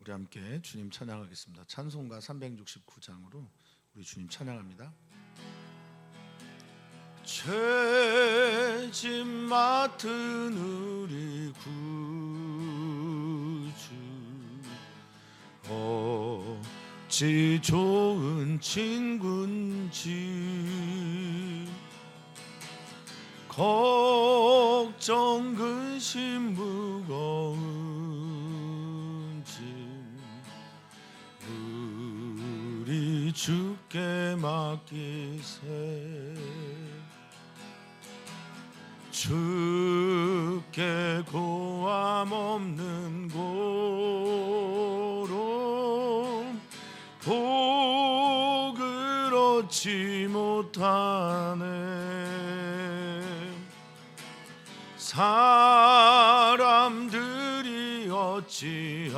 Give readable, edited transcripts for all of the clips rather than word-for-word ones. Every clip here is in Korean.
우리 함께 주님 찬양하겠습니다. 찬송가 369장으로 우리 주님 찬양합니다. 죄짐 맡은 우리 구주 어찌 좋은 친구인지 걱정 근심 무거운 짐 우리 주께 맡기세. 주께 고함 없는 고로 복을 얻지 못하네. 사람들이 어찌하여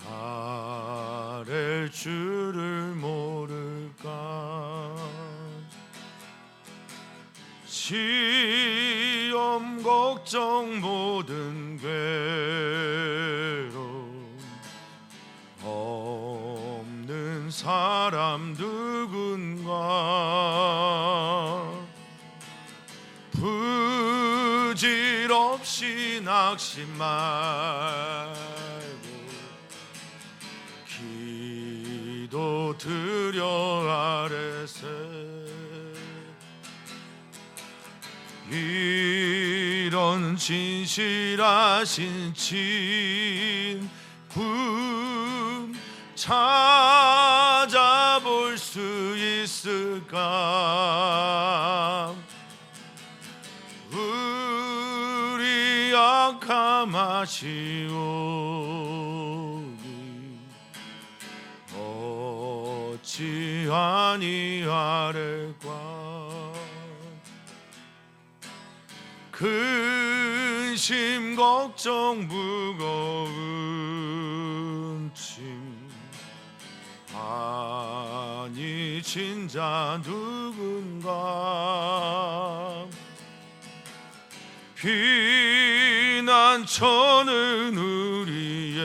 아랠 줄을 모를까. 시험 걱정 모든 괴로움 없는 사람 누군가. 부질없이 낙심 말고 기도 드려 아뢰세. 이런 진실하신 친구 찾아볼 수 있을까. 우리 약함 아시오니 어찌 아니하랴. 근심 걱정 무거운 짐 아니 진자 누군가. 피난처는 우리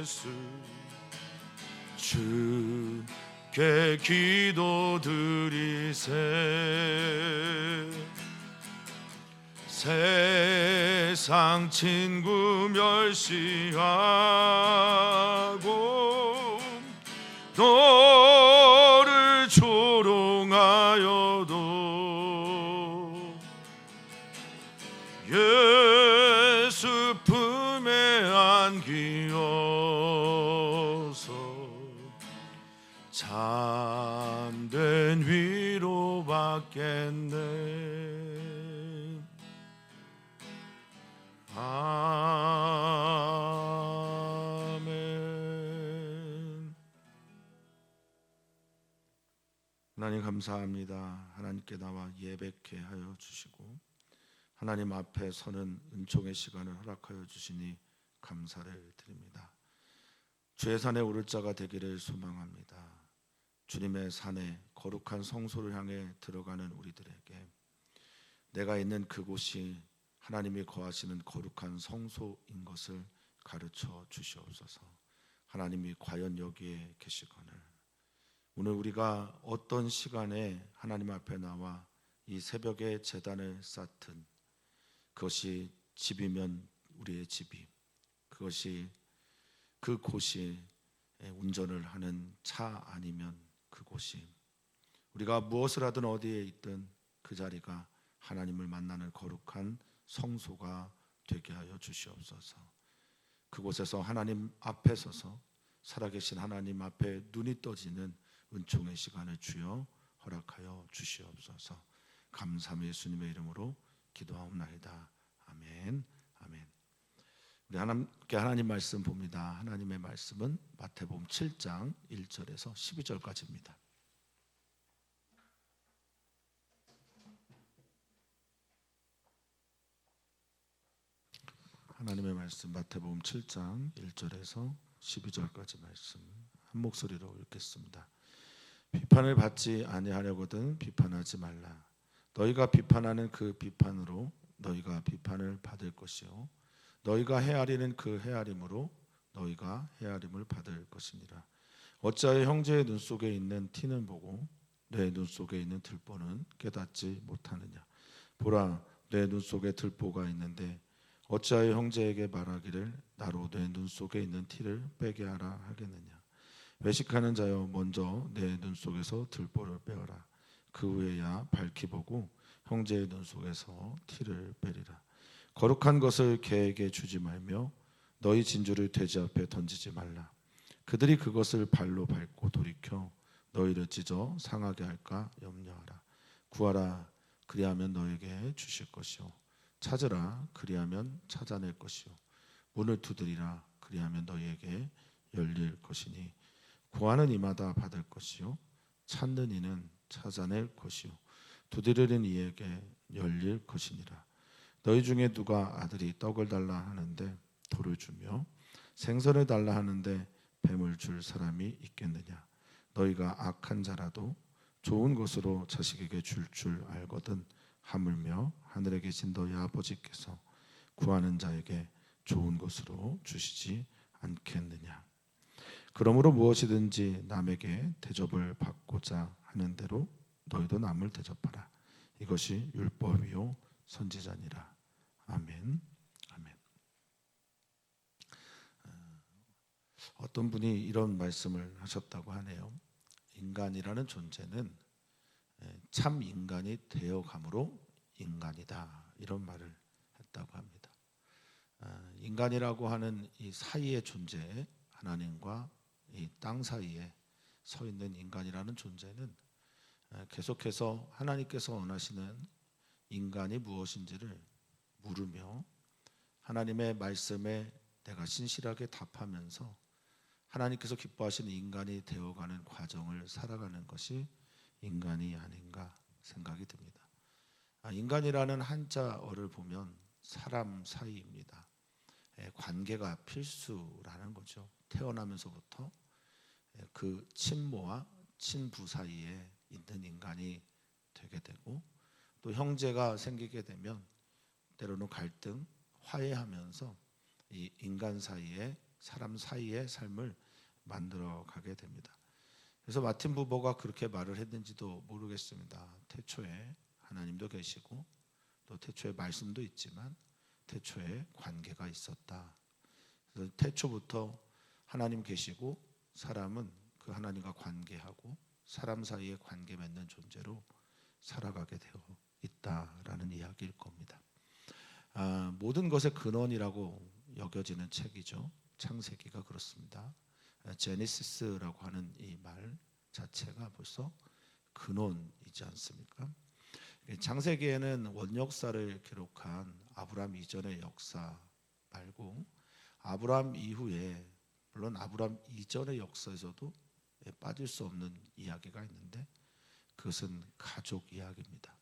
예수 주께 기도드리세. 세상 친구 멸시하고 너를 조롱하여도 예수 품에 안기어서 참된 위로 받겠네. 아멘. 하나님 감사합니다. 하나님께 나와 예배케 하여 주시고 하나님 앞에 서는 은총의 시간을 허락하여 주시니 감사를 드립니다. 주의 산에 오를 자가 되기를 소망합니다. 주님의 산에 거룩한 성소를 향해 들어가는 우리들에게 내가 있는 그곳이 하나님이 거하시는 거룩한 성소인 것을 가르쳐 주시옵소서. 하나님이 과연 여기에 계시거늘 오늘 우리가 어떤 시간에 하나님 앞에 나와 이 새벽에 제단을 쌓든 그것이 집이면 우리의 집이, 그것이 그곳이 운전을 하는 차 아니면 그곳이, 우리가 무엇을 하든 어디에 있든 그 자리가 하나님을 만나는 거룩한 성소가 되게 하여 주시옵소서. 그곳에서 하나님 앞에 서서 살아계신 하나님 앞에 눈이 떠지는 은총의 시간을 주여 허락하여 주시옵소서. 감사함 예수님의 이름으로 기도하옵나이다. 아멘. 아멘. 우리 함께 하나님 말씀 봅니다. 하나님의 말씀은 마태복음 7장 1절에서 12절까지입니다. 하나님의 말씀 마태복음 7장 1절에서 12절까지 말씀 한 목소리로 읽겠습니다. 비판을 받지 아니하려거든 비판하지 말라. 너희가 비판하는 그 비판으로 너희가 비판을 받을 것이요 너희가 헤아리는 그 헤아림으로 너희가 헤아림을 받을 것이니라. 어찌하여 형제의 눈 속에 있는 티는 보고 내 눈 속에 있는 들보는 깨닫지 못하느냐. 보라, 내 눈 속에 들보가 있는데 어찌하여 형제에게 말하기를 나로 내 눈 속에 있는 티를 빼게 하라 하겠느냐. 외식하는 자여, 먼저 내 눈 속에서 들보를 빼어라. 그 후에야 밝히 보고 형제의 눈 속에서 티를 빼리라. 거룩한 것을 개에게 주지 말며 너희 진주를 돼지 앞에 던지지 말라. 그들이 그것을 발로 밟고 돌이켜 너희를 찢어 상하게 할까 염려하라. 구하라, 그리하면 너에게 주실 것이요 찾으라, 그리하면 찾아낼 것이요 문을 두드리라, 그리하면 너희에게 열릴 것이니 구하는 이마다 받을 것이요 찾는 이는 찾아낼 것이요 두드리는 이에게 열릴 것이니라. 너희 중에 누가 아들이 떡을 달라 하는데 돌을 주며 생선을 달라 하는데 뱀을 줄 사람이 있겠느냐. 너희가 악한 자라도 좋은 것으로 자식에게 줄 알거든 하물며 하늘에 계신 너희 아버지께서 구하는 자에게 좋은 것으로 주시지 않겠느냐. 그러므로 무엇이든지 남에게 대접을 받고자 하는 대로 너희도 남을 대접하라. 이것이 율법이요 선지자니라. 아멘. 아멘. 어떤 분이 이런 말씀을 하셨다고 하네요. 인간이라는 존재는 참 인간이 되어감으로 인간이다, 이런 말을 했다고 합니다. 인간이라고 하는 이 사이의 존재, 하나님과 이 땅 사이에 서 있는 인간이라는 존재는 계속해서 하나님께서 원하시는 인간이 무엇인지를 물으며 하나님의 말씀에 내가 신실하게 답하면서 하나님께서 기뻐하시는 인간이 되어가는 과정을 살아가는 것이 인간이 아닌가 생각이 듭니다. 인간이라는 한자어를 보면 사람 사이입니다. 관계가 필수라는 거죠. 태어나면서부터 그 친모와 친부 사이에 있는 인간이 되게 되고, 또 형제가 생기게 되면 때로는 갈등, 화해하면서 이 인간 사이에, 사람 사이의 삶을 만들어 가게 됩니다. 그래서 마틴 부버가 그렇게 말을 했는지도 모르겠습니다. 태초에 하나님도 계시고 또 태초에 말씀도 있지만 태초에 관계가 있었다. 그래서 태초부터 하나님 계시고 사람은 그 하나님과 관계하고 사람 사이에 관계 맺는 존재로 살아가게 되어 있다라는 이야기일 겁니다. 모든 것의 근원이라고 여겨지는 책이죠. 창세기가 그렇습니다. 제네시스라고 하는 이 말 자체가 벌써 근원이지 않습니까? 창세기에는 원역사를 기록한 아브라함 이전의 역사 말고 아브라함 이후에, 물론 아브라함 이전의 역사에서도 빠질 수 없는 이야기가 있는데 그것은 가족 이야기입니다.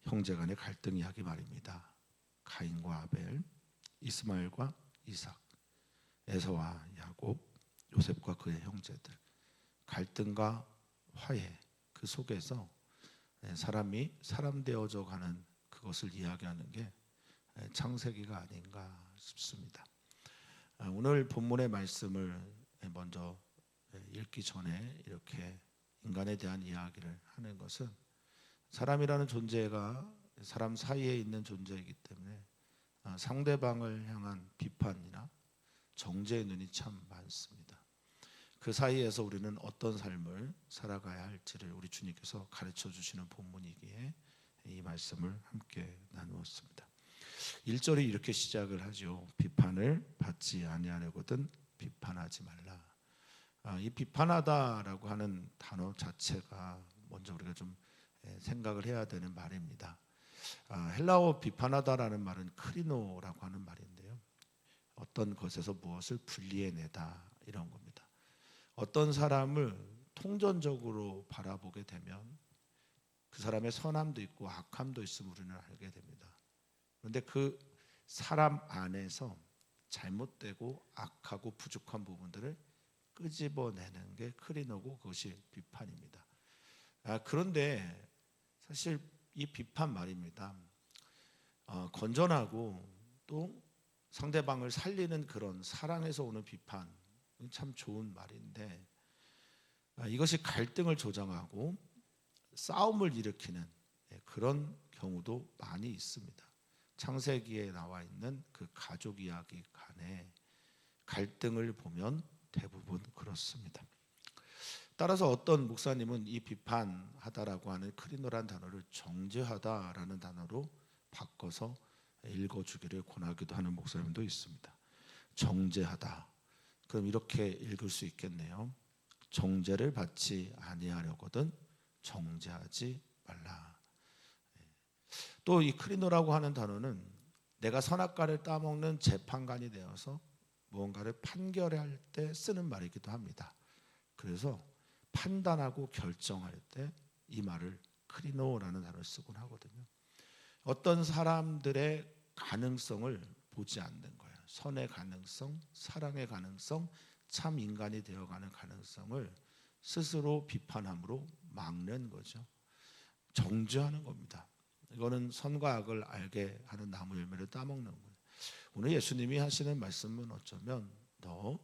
형제 간의 갈등 이야기 말입니다. 가인과 아벨, 이스마엘과 이삭, 에서와 야곱, 요셉과 그의 형제들, 갈등과 화해, 그 속에서 사람이 사람 되어져 가는 그것을 이야기하는 게 창세기가 아닌가 싶습니다. 오늘 본문의 말씀을 먼저 읽기 전에 이렇게 인간에 대한 이야기를 하는 것은 사람이라는 존재가 사람 사이에 있는 존재이기 때문에 상대방을 향한 비판이나 정죄의 눈이 참 많습니다. 그 사이에서 우리는 어떤 삶을 살아가야 할지를 우리 주님께서 가르쳐 주시는 본문이기에 이 말씀을 함께 나누었습니다. 1절이 이렇게 시작을 하죠. 비판을 받지 아니하려거든 비판하지 말라. 이 비판하다라고 하는 단어 자체가 먼저 우리가 좀 생각을 해야 되는 말입니다. 헬라어 비판하다라는 말은 크리노라고 하는 말인데요. 어떤 것에서 무엇을 분리해내다, 이런 겁니다. 어떤 사람을 통전적으로 바라보게 되면 그 사람의 선함도 있고 악함도 있음을 우리는 알게 됩니다. 그런데 그 사람 안에서 잘못되고 악하고 부족한 부분들을 끄집어내는 게 크리노고 그것이 비판입니다. 그런데 사실 이 비판 말입니다. 건전하고 또 상대방을 살리는 그런 사랑에서 오는 비판, 참 좋은 말인데 이것이 갈등을 조장하고 싸움을 일으키는 그런 경우도 많이 있습니다. 창세기에 나와 있는 그 가족 이야기 간의 갈등을 보면 대부분 그렇습니다. 따라서 어떤 목사님은 이 비판하다라고 하는 크리노란 단어를 정죄하다라는 단어로 바꿔서 읽어주기를 권하기도 하는 목사님도 있습니다. 정죄하다. 그럼 이렇게 읽을 수 있겠네요. 정죄를 받지 아니하려거든 정죄하지 말라. 또 이 크리노라고 하는 단어는 내가 선악과를 따먹는 재판관이 되어서 무언가를 판결할 때 쓰는 말이기도 합니다. 그래서 판단하고 결정할 때 이 말을 크리노라는 단어를 쓰곤 하거든요. 어떤 사람들의 가능성을 보지 않는 거예요. 선의 가능성, 사랑의 가능성, 참 인간이 되어가는 가능성을 스스로 비판함으로 막는 거죠. 정죄하는 겁니다. 이거는 선과 악을 알게 하는 나무 열매를 따먹는 거예요. 오늘 예수님이 하시는 말씀은 어쩌면 너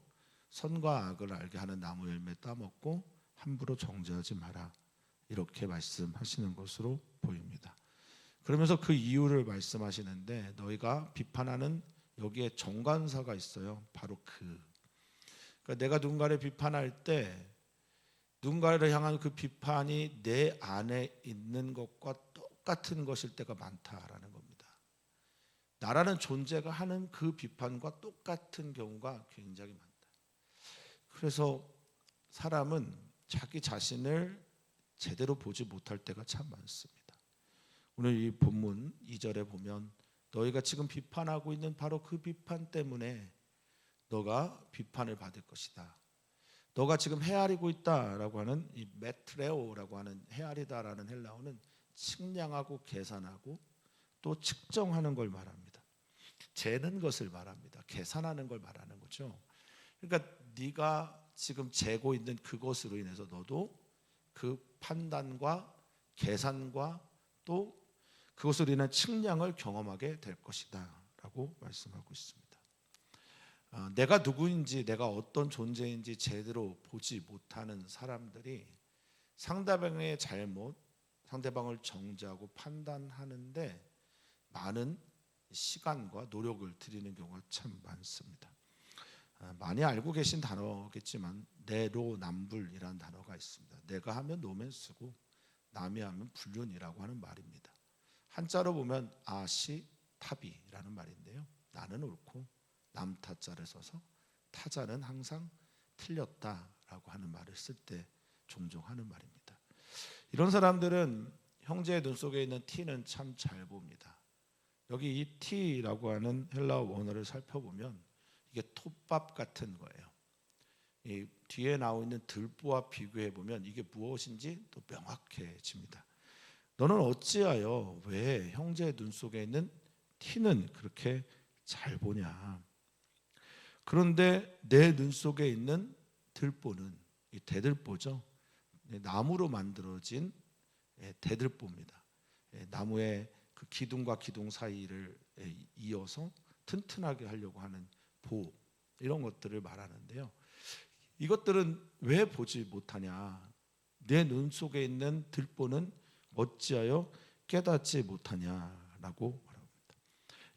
선과 악을 알게 하는 나무 열매 따먹고 함부로 정죄하지 마라, 이렇게 말씀하시는 것으로 보입니다. 그러면서 그 이유를 말씀하시는데 너희가 비판하는 여기에 정관사가 있어요. 바로 그러니까 내가 누군가를 비판할 때 누군가를 향한 그 비판이 내 안에 있는 것과 똑같은 것일 때가 많다라는 겁니다. 나라는 존재가 하는 그 비판과 똑같은 경우가 굉장히 많다. 그래서 사람은 자기 자신을 제대로 보지 못할 때가 참 많습니다. 오늘 이 본문 2절에 보면 너희가 지금 비판하고 있는 바로 그 비판 때문에 너가 비판을 받을 것이다. 너가 지금 헤아리고 있다라고 하는 이 메트레오라고 하는 헤아리다라는 헬라어는 측량하고 계산하고 또 측정하는 걸 말합니다. 재는 것을 말합니다. 계산하는 걸 말하는 거죠. 그러니까 네가 지금 재고 있는 그것으로 인해서 너도 그 판단과 계산과 또 그것으로 인한 측량을 경험하게 될 것이다 라고 말씀하고 있습니다. 내가 누구인지 내가 어떤 존재인지 제대로 보지 못하는 사람들이 상대방의 잘못, 상대방을 정죄하고 판단하는데 많은 시간과 노력을 들이는 경우가 참 많습니다. 많이 알고 계신 단어겠지만 내로남불이라는 단어가 있습니다. 내가 하면 노맨스고 남이 하면 불륜이라고 하는 말입니다. 한자로 보면 아시타비라는 말인데요. 나는 옳고 남 타자를 써서 타자는 항상 틀렸다라고 하는 말을 쓸 때 종종 하는 말입니다. 이런 사람들은 형제의 눈 속에 있는 티는 참 잘 봅니다. 여기 이 티라고 하는 헬라어 원어를 살펴보면 이게 톱밥 같은 거예요. 이 뒤에 나오고 있는 들보와 비교해 보면 이게 무엇인지 또 명확해집니다. 너는 어찌하여 왜 형제의 눈 속에 있는 티는 그렇게 잘 보냐? 그런데 내 눈 속에 있는 들보는 이 대들보죠. 나무로 만들어진 대들보입니다. 나무의 그 기둥과 기둥 사이를 이어서 튼튼하게 하려고 하는 보, 이런 것들을 말하는데요. 이것들은 왜 보지 못하냐? 내 눈 속에 있는 들보는 어찌하여 깨닫지 못하냐라고 말합니다.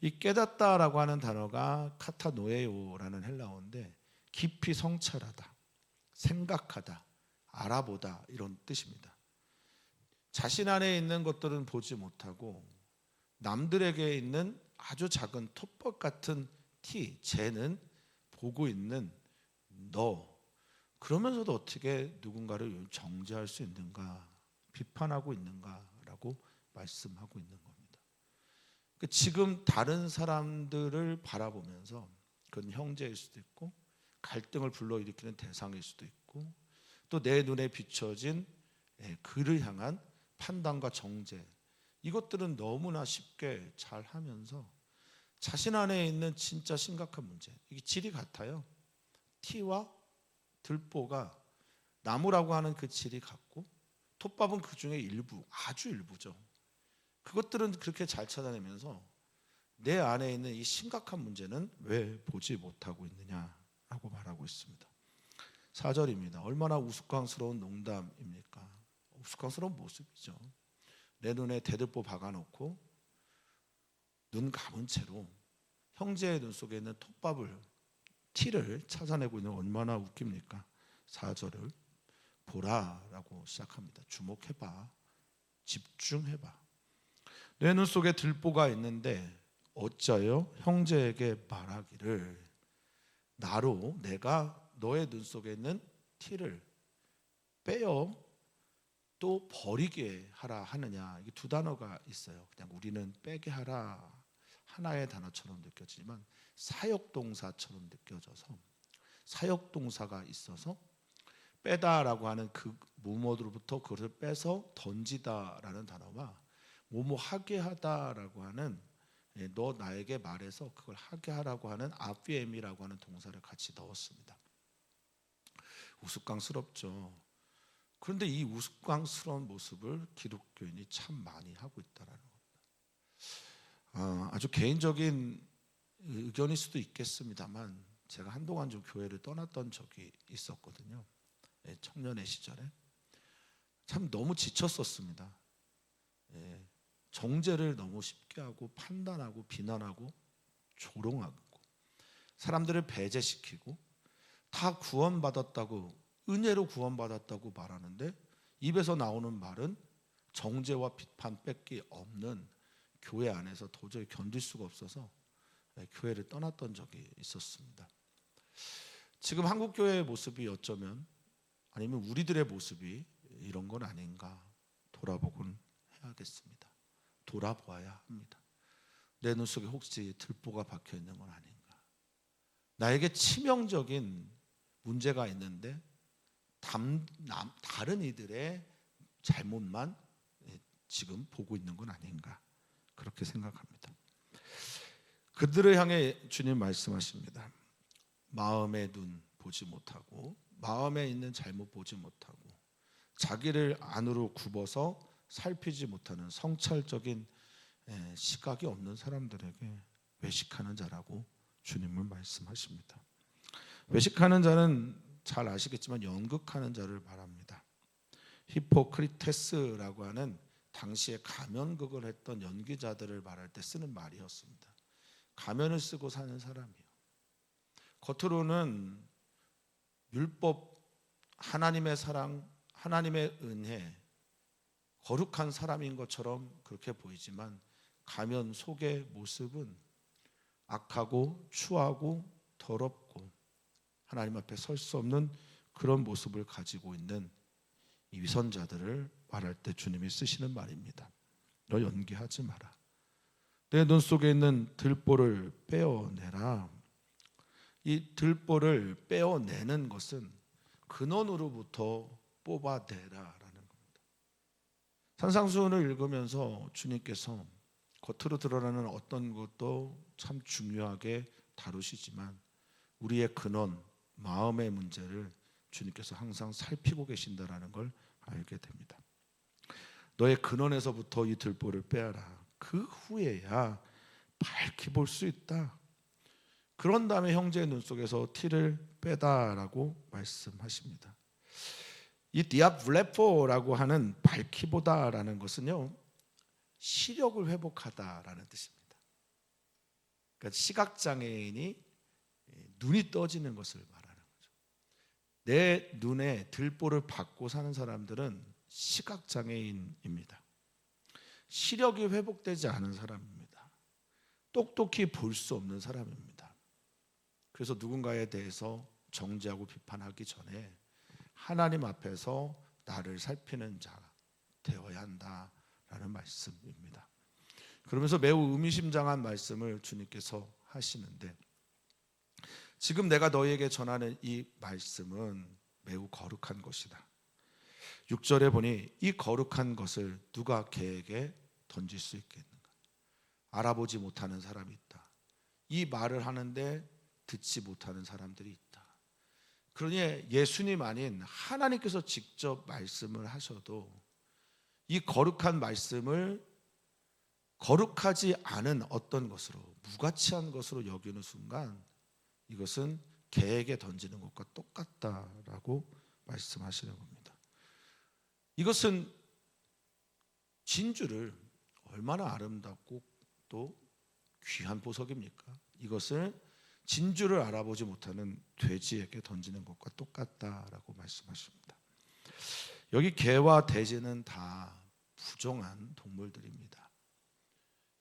이 깨닫다라고 하는 단어가 카타노에오라는 헬라어인데 깊이 성찰하다, 생각하다, 알아보다 이런 뜻입니다. 자신 안에 있는 것들은 보지 못하고 남들에게 있는 아주 작은 톱밥 같은 티, 쟤는 보고 있는 너, 그러면서도 어떻게 누군가를 정죄할 수 있는가, 비판하고 있는가라고 말씀하고 있는 겁니다. 지금 다른 사람들을 바라보면서 그건 형제일 수도 있고 갈등을 불러일으키는 대상일 수도 있고 또 내 눈에 비춰진 그를 향한 판단과 정죄, 이것들은 너무나 쉽게 잘 하면서 자신 안에 있는 진짜 심각한 문제, 이게 질이 같아요. 티와 들보가 나무라고 하는 그 질이 같고 톱밥은 그 중에 일부, 아주 일부죠. 그것들은 그렇게 잘 찾아내면서 내 안에 있는 이 심각한 문제는 왜 보지 못하고 있느냐라고 말하고 있습니다. 4절입니다. 얼마나 우스꽝스러운 농담입니까? 우스꽝스러운 모습이죠. 내 눈에 대들보 박아놓고 눈 감은 채로 형제의 눈 속에 있는 톱밥을, 티를 찾아내고 있는, 얼마나 웃깁니까? 4절을 보라라고 시작합니다. 주목해봐, 집중해봐. 내 눈 속에 들보가 있는데 어찌하여 형제에게 말하기를 나로 내가 너의 눈 속에 있는 티를 빼어 또 버리게 하라 하느냐. 이게 두 단어가 있어요. 그냥 우리는 빼게 하라 하나의 단어처럼 느껴지지만 사역동사처럼 느껴져서, 사역동사가 있어서 빼다라고 하는 그 무엇으로부터 그것을 빼서 던지다라는 단어와 뭐뭐 하게 하다라고 하는, 너 나에게 말해서 그걸 하게 하라고 하는 아피엠이라고 하는 동사를 같이 넣었습니다. 우스꽝스럽죠. 그런데 이 우스꽝스러운 모습을 기독교인이 참 많이 하고 있다는 겁니다. 아주 개인적인 의견일 수도 있겠습니다만 제가 한동안 좀 교회를 떠났던 적이 있었거든요. 청년의 시절에 참 너무 지쳤었습니다. 정죄를 너무 쉽게 하고 판단하고 비난하고 조롱하고 사람들을 배제시키고 다 구원받았다고, 은혜로 구원받았다고 말하는데 입에서 나오는 말은 정죄와 비판 뺏기 없는, 교회 안에서 도저히 견딜 수가 없어서 교회를 떠났던 적이 있었습니다. 지금 한국교회의 모습이 어쩌면, 아니면 우리들의 모습이 이런 건 아닌가 돌아보곤 해야겠습니다. 돌아보아야 합니다. 내 눈 속에 혹시 들보가 박혀 있는 건 아닌가? 나에게 치명적인 문제가 있는데 다른 이들의 잘못만 지금 보고 있는 건 아닌가, 그렇게 생각합니다. 그들을 향해 주님 말씀하십니다. 마음의 눈 보지 못하고 마음에 있는 잘못 보지 못하고 자기를 안으로 굽어서 살피지 못하는 성찰적인 시각이 없는 사람들에게 외식하는 자라고 주님은 말씀하십니다. 외식하는 자는 잘 아시겠지만 연극하는 자를 말합니다. 히포크리테스라고 하는 당시에 가면극을 했던 연기자들을 말할 때 쓰는 말이었습니다. 가면을 쓰고 사는 사람이요. 겉으로는 율법, 하나님의 사랑, 하나님의 은혜, 거룩한 사람인 것처럼 그렇게 보이지만 가면 속의 모습은 악하고 추하고 더럽고 하나님 앞에 설 수 없는 그런 모습을 가지고 있는 이 위선자들을 말할 때 주님이 쓰시는 말입니다. 너 연기하지 마라. 내 눈 속에 있는 들보를 빼어내라. 이 들보를 빼어내는 것은 근원으로부터 뽑아내라라는 겁니다. 산상수훈을 읽으면서 주님께서 겉으로 드러나는 어떤 것도 참 중요하게 다루시지만 우리의 근원, 마음의 문제를 주님께서 항상 살피고 계신다라는 걸 알게 됩니다. 너의 근원에서부터 이 들보를 빼라. 그 후에야 밝히 볼 수 있다. 그런 다음에 형제의 눈 속에서 티를 빼다라고 말씀하십니다. 이 디아블레포라고 하는 밝히 보다라는 것은요, 시력을 회복하다라는 뜻입니다. 그러니까 시각장애인이 눈이 떠지는 것을 말하는 거죠. 내 눈에 들보를 받고 사는 사람들은 시각장애인입니다. 시력이 회복되지 않은 사람입니다. 똑똑히 볼 수 없는 사람입니다. 그래서 누군가에 대해서 정죄하고 비판하기 전에 하나님 앞에서 나를 살피는 자 되어야 한다라는 말씀입니다. 그러면서 매우 의미심장한 말씀을 주님께서 하시는데, 지금 내가 너희에게 전하는 이 말씀은 매우 거룩한 것이다. 6절에 보니 이 거룩한 것을 누가 개에게 던질 수 있겠는가? 알아보지 못하는 사람이 있다. 이 말을 하는데 듣지 못하는 사람들이 있다. 그러니 예수님 아닌 하나님께서 직접 말씀을 하셔도 이 거룩한 말씀을 거룩하지 않은 어떤 것으로, 무가치한 것으로 여기는 순간 이것은 개에게 던지는 것과 똑같다라고 말씀하시는 겁니다. 이것은 진주를 얼마나 아름답고 또 귀한 보석입니까? 이것을 진주를 알아보지 못하는 돼지에게 던지는 것과 똑같다라고 말씀하십니다. 여기 개와 돼지는 다 부정한 동물들입니다.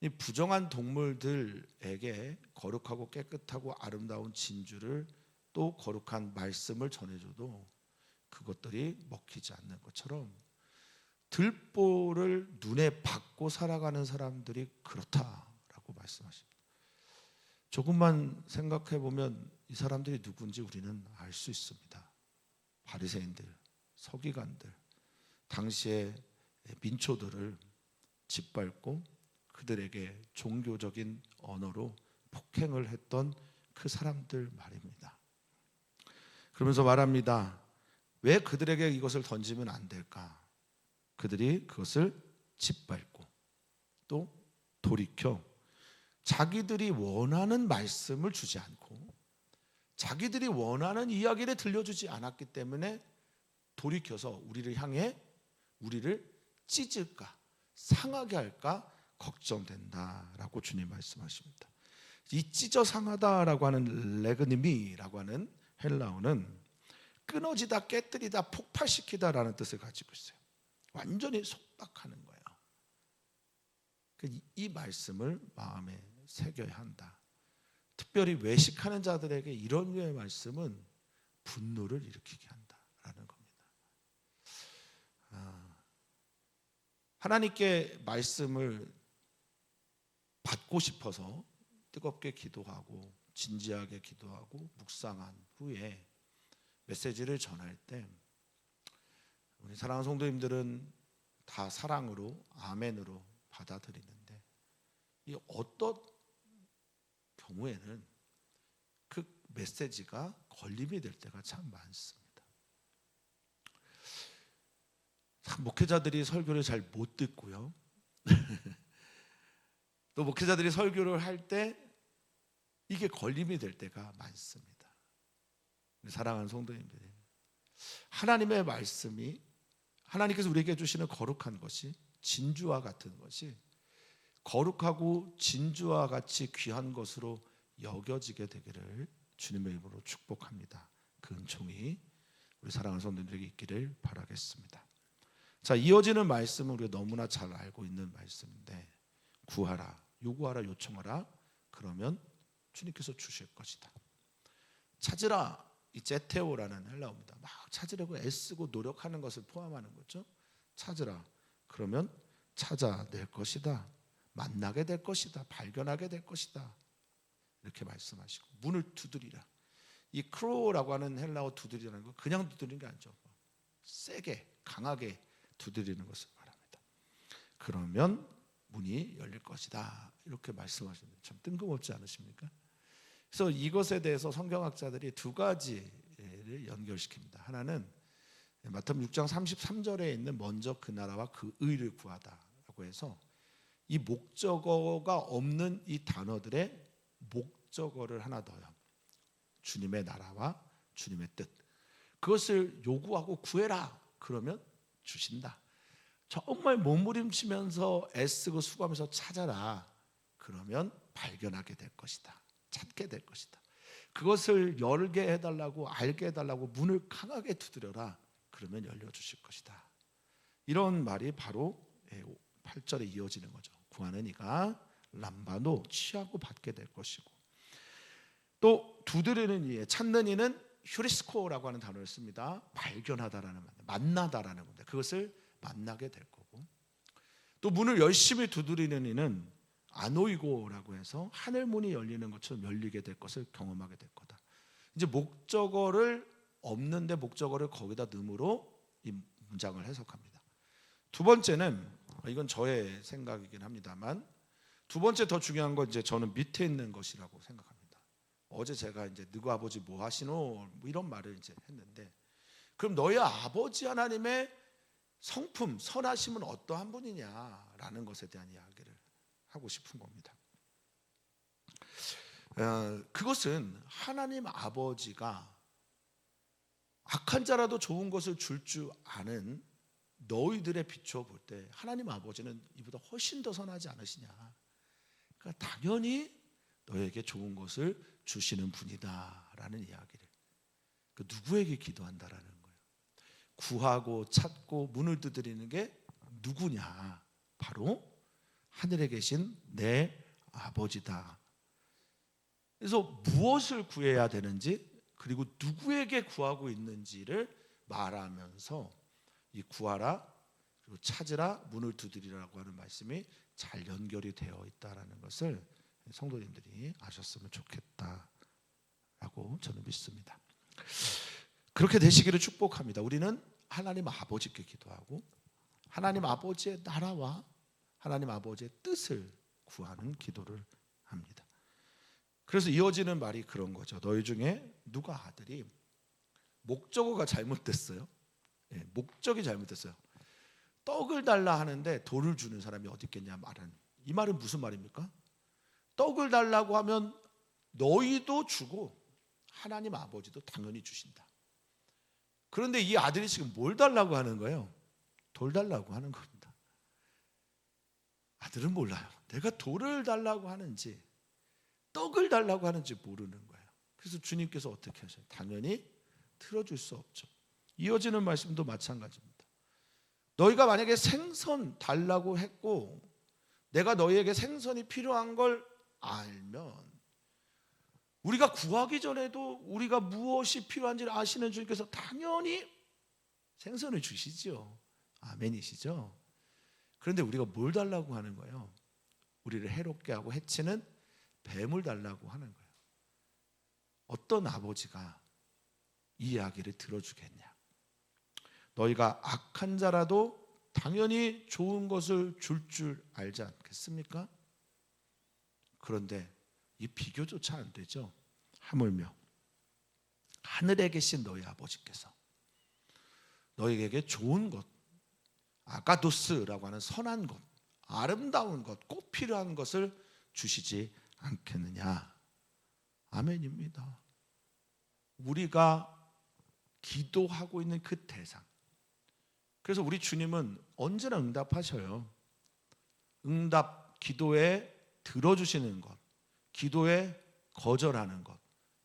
이 부정한 동물들에게 거룩하고 깨끗하고 아름다운 진주를 또 거룩한 말씀을 전해줘도 그것들이 먹히지 않는 것처럼 들보를 눈에 받고 살아가는 사람들이 그렇다라고 말씀하십니다. 조금만 생각해 보면 이 사람들이 누군지 우리는 알 수 있습니다. 바리새인들, 서기관들, 당시의 민초들을 짓밟고 그들에게 종교적인 언어로 폭행을 했던 그 사람들 말입니다. 그러면서 말합니다. 왜 그들에게 이것을 던지면 안 될까? 그들이 그것을 짓밟고 또 돌이켜 자기들이 원하는 말씀을 주지 않고 자기들이 원하는 이야기를 들려주지 않았기 때문에 돌이켜서 우리를 향해 우리를 찢을까 상하게 할까 걱정된다라고 주님 말씀하십니다. 이 찢어 상하다라고 하는 레그니미라고 하는 헬라어는 끊어지다, 깨뜨리다, 폭발시키다라는 뜻을 가지고 있어요. 완전히 속박하는 거예요. 이 말씀을 마음에 새겨야 한다. 특별히 외식하는 자들에게 이런 류의 말씀은 분노를 일으키게 한다라는 겁니다. 하나님께 말씀을 받고 싶어서 뜨겁게 기도하고 진지하게 기도하고 묵상한 후에 메시지를 전할 때 우리 사랑하는 성도님들은 다 사랑으로 아멘으로 받아들이는데 이 어떤 경우에는 그 메시지가 걸림이 될 때가 참 많습니다. 목회자들이 설교를 잘 못 듣고요. 또 목회자들이 설교를 할 때 이게 걸림이 될 때가 많습니다. 사랑하는 성도님들이 하나님의 말씀이 하나님께서 우리에게 주시는 거룩한 것이 진주와 같은 것이 거룩하고 진주와 같이 귀한 것으로 여겨지게 되기를 주님의 이름으로 축복합니다. 그 은총이 우리 사랑하는 성도님들에게 있기를 바라겠습니다. 자, 이어지는 말씀은 우리가 너무나 잘 알고 있는 말씀인데 구하라, 요구하라, 요청하라 그러면 주님께서 주실 것이다. 찾으라, 이 제테오라는 헬라어입니다. 막 찾으려고 애쓰고 노력하는 것을 포함하는 거죠. 찾으라 그러면 찾아낼 것이다. 만나게 될 것이다. 발견하게 될 것이다. 이렇게 말씀하시고 문을 두드리라. 이 크로라고 하는 헬라어 두드리라는 거 그냥 두드리는 게 아니죠. 세게 강하게 두드리는 것을 말합니다. 그러면 문이 열릴 것이다. 이렇게 말씀하십니다. 참 뜬금없지 않으십니까? 그래서 이것에 대해서 성경학자들이 두 가지를 연결시킵니다. 하나는 마태복음 6장 33절에 있는 먼저 그 나라와 그 의를 구하다라고 해서 이 목적어가 없는 이 단어들의 목적어를 하나 더요. 주님의 나라와 주님의 뜻. 그것을 요구하고 구해라. 그러면 주신다. 정말 몸부림치면서 애쓰고 수고하면서 찾아라. 그러면 발견하게 될 것이다. 찾게 될 것이다. 그것을 열게 해달라고 알게 해달라고 문을 강하게 두드려라. 그러면 열려주실 것이다. 이런 말이 바로 8절에 이어지는 거죠. 구하는 이가 람바노 취하고 받게 될 것이고 또 두드리는 이에 찾는 이는 휴리스코라고 하는 단어를 씁니다. 발견하다라는 말, 만나다라는 건데 그것을 만나게 될 거고 또 문을 열심히 두드리는 이는 아노이고라고 해서 하늘 문이 열리는 것처럼 열리게 될 것을 경험하게 될 거다. 이제 목적어를 없는데 목적어를 거기다 넣음으로 이 문장을 해석합니다. 두 번째는 이건 저의 생각이긴 합니다만 두 번째 더 중요한 건 이제 저는 밑에 있는 것이라고 생각합니다. 어제 제가 이제 너희 아버지 뭐 하시노 뭐 이런 말을 이제 했는데 그럼 너희 아버지 하나님의 성품 선하심은 어떠한 분이냐라는 것에 대한 이야기를 하고 싶은 겁니다. 그것은 하나님 아버지가 악한 자라도 좋은 것을 줄 줄 아는 너희들의 비추어 볼 때 하나님 아버지는 이보다 훨씬 더 선하지 않으시냐. 그러니까 당연히 너에게 좋은 것을 주시는 분이다라는 이야기를. 그 누구에게 기도한다라는 거예요. 구하고 찾고 문을 두드리는 게 누구냐? 바로 하늘에 계신 내 아버지다. 그래서 무엇을 구해야 되는지 그리고 누구에게 구하고 있는지를 말하면서 이 구하라 그리고 찾으라 문을 두드리라고 하는 말씀이 잘 연결이 되어 있다라는 것을 성도님들이 아셨으면 좋겠다라고 저는 믿습니다. 그렇게 되시기를 축복합니다. 우리는 하나님 아버지께 기도하고 하나님 아버지의 나라와 하나님 아버지의 뜻을 구하는 기도를 합니다. 그래서 이어지는 말이 그런 거죠. 너희 중에 누가 아들이 목적어가 잘못됐어요. 목적이 잘못됐어요. 떡을 달라 하는데 돌을 주는 사람이 어디 있겠냐 말은. 이 말은 무슨 말입니까? 떡을 달라고 하면 너희도 주고 하나님 아버지도 당연히 주신다. 그런데 이 아들이 지금 뭘 달라고 하는 거예요? 돌 달라고 하는 겁니다. 아들은 몰라요. 내가 돌을 달라고 하는지 떡을 달라고 하는지 모르는 거예요. 그래서 주님께서 어떻게 하셔요? 당연히 틀어줄 수 없죠. 이어지는 말씀도 마찬가지입니다. 너희가 만약에 생선 달라고 했고 내가 너희에게 생선이 필요한 걸 알면 우리가 구하기 전에도 우리가 무엇이 필요한지를 아시는 주님께서 당연히 생선을 주시죠. 아멘이시죠? 그런데 우리가 뭘 달라고 하는 거예요? 우리를 해롭게 하고 해치는 뱀을 달라고 하는 거예요. 어떤 아버지가 이 이야기를 들어주겠냐? 너희가 악한 자라도 당연히 좋은 것을 줄 알지 않겠습니까? 그런데 이 비교조차 안 되죠. 하물며 하늘에 계신 너희 아버지께서 너희에게 좋은 것, 아가도스라고 하는 선한 것, 아름다운 것, 꼭 필요한 것을 주시지 않겠느냐. 아멘입니다. 우리가 기도하고 있는 그 대상. 그래서 우리 주님은 언제나 응답하셔요. 응답, 기도에 들어주시는 것, 기도에 거절하는 것,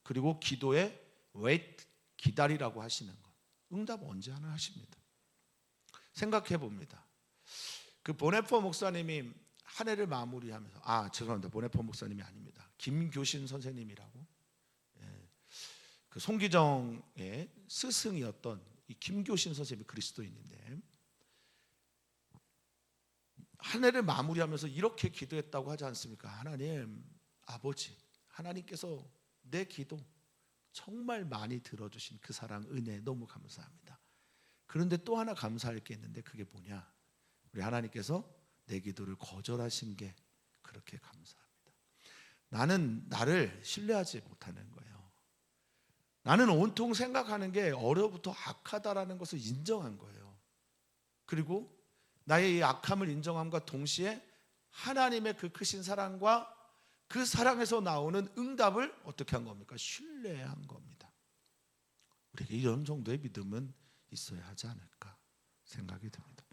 그리고 기도에 wait, 기다리라고 하시는 것. 응답 언제 하나 하십니다. 생각해 봅니다. 그 보네포 목사님이 한 해를 마무리하면서 죄송합니다. 보네포 목사님이 아닙니다. 김교신 선생님이라고 그 송기정의 스승이었던 이 김교신 선생님이 그리스도인인데 한 해를 마무리하면서 이렇게 기도했다고 하지 않습니까? 하나님 아버지, 하나님께서 내 기도 정말 많이 들어주신 그 사랑 은혜 너무 감사합니다. 그런데 또 하나 감사할 게 있는데 그게 뭐냐? 우리 하나님께서 내 기도를 거절하신 게 그렇게 감사합니다. 나는 나를 신뢰하지 못하는 거예요. 나는 온통 생각하는 게 어려부터 악하다라는 것을 인정한 거예요. 그리고 나의 이 악함을 인정함과 동시에 하나님의 그 크신 사랑과 그 사랑에서 나오는 응답을 어떻게 한 겁니까? 신뢰한 겁니다. 우리에게 이런 정도의 믿음은 있어야 하지 않을까 생각이 듭니다.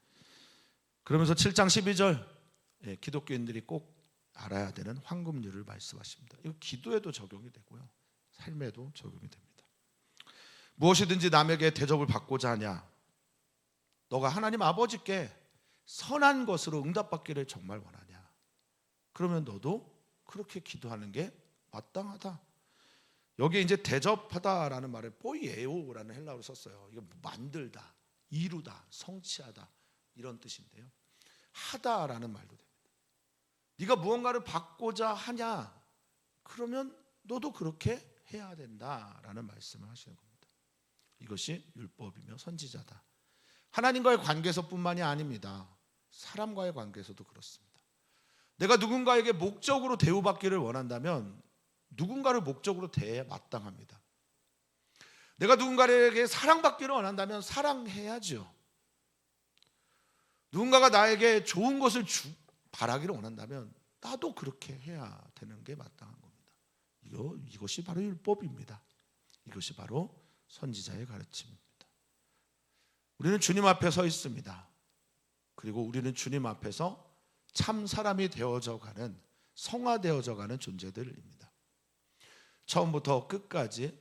그러면서 7장 12절 기독교인들이 꼭 알아야 되는 황금률을 말씀하십니다. 이거 기도에도 적용이 되고요, 삶에도 적용이 됩니다. 무엇이든지 남에게 대접을 받고자 하냐? 너가 하나님 아버지께 선한 것으로 응답받기를 정말 원하냐? 그러면 너도 그렇게 기도하는 게 마땅하다. 여기에 이제 대접하다라는 말을 포이에오라는 헬라어로 썼어요. 이거 만들다, 이루다, 성취하다 이런 뜻인데요. 하다라는 말도 됩니다. 네가 무언가를 받고자 하냐? 그러면 너도 그렇게 해야 된다라는 말씀을 하시는 겁니다. 이것이 율법이며 선지자다. 하나님과의 관계에서뿐만이 아닙니다. 사람과의 관계에서도 그렇습니다. 내가 누군가에게 목적으로 대우받기를 원한다면 누군가를 목적으로 대해야 마땅합니다. 내가 누군가에게 사랑받기를 원한다면 사랑해야죠. 누군가가 나에게 좋은 것을 바라기를 원한다면 나도 그렇게 해야 되는 게 마땅한 겁니다. 이것이 바로 율법입니다. 이것이 바로 선지자의 가르침입니다. 우리는 주님 앞에 서 있습니다. 그리고 우리는 주님 앞에서 참 사람이 되어져 가는, 성화되어져 가는 존재들입니다. 처음부터 끝까지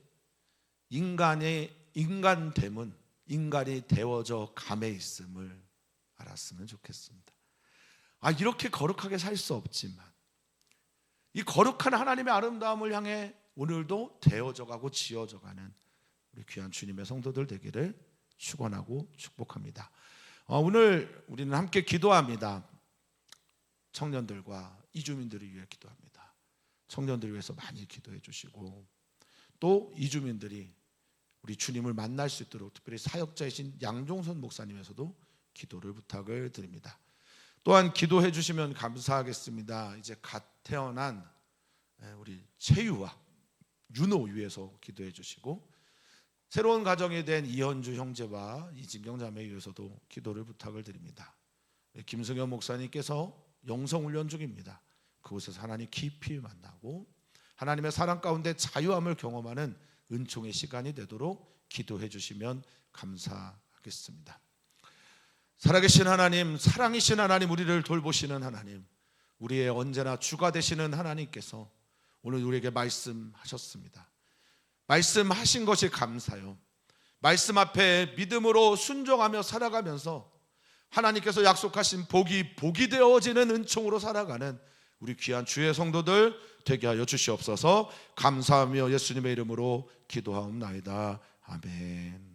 인간됨은 인간이 되어져 감에 있음을 알았으면 좋겠습니다. 이렇게 거룩하게 살 수 없지만 이 거룩한 하나님의 아름다움을 향해 오늘도 되어져 가고 지어져 가는 우리 귀한 주님의 성도들 되기를 축원하고 축복합니다. 오늘 우리는 함께 기도합니다. 청년들과 이주민들을 위해 기도합니다. 청년들을 위해서 많이 기도해 주시고, 또 이주민들이 우리 주님을 만날 수 있도록 특별히 사역자이신 양종선 목사님에서도 기도를 부탁을 드립니다. 또한 기도해 주시면 감사하겠습니다. 이제 갓 태어난 우리 채유와 윤호 위해서 기도해 주시고, 새로운 가정이 된 이현주 형제와 이진경 자매 위해서도 기도를 부탁을 드립니다. 김승현 목사님께서 영성훈련 중입니다. 그곳에서 하나님 깊이 만나고 하나님의 사랑 가운데 자유함을 경험하는 은총의 시간이 되도록 기도해 주시면 감사하겠습니다. 살아계신 하나님, 사랑이신 하나님, 우리를 돌보시는 하나님, 우리의 언제나 주가 되시는 하나님께서 오늘 우리에게 말씀하셨습니다. 말씀하신 것이 감사요. 말씀 앞에 믿음으로 순종하며 살아가면서 하나님께서 약속하신 복이 되어지는 은총으로 살아가는 우리 귀한 주의 성도들 되게 하여 주시옵소서. 감사하며 예수님의 이름으로 기도하옵나이다. 아멘.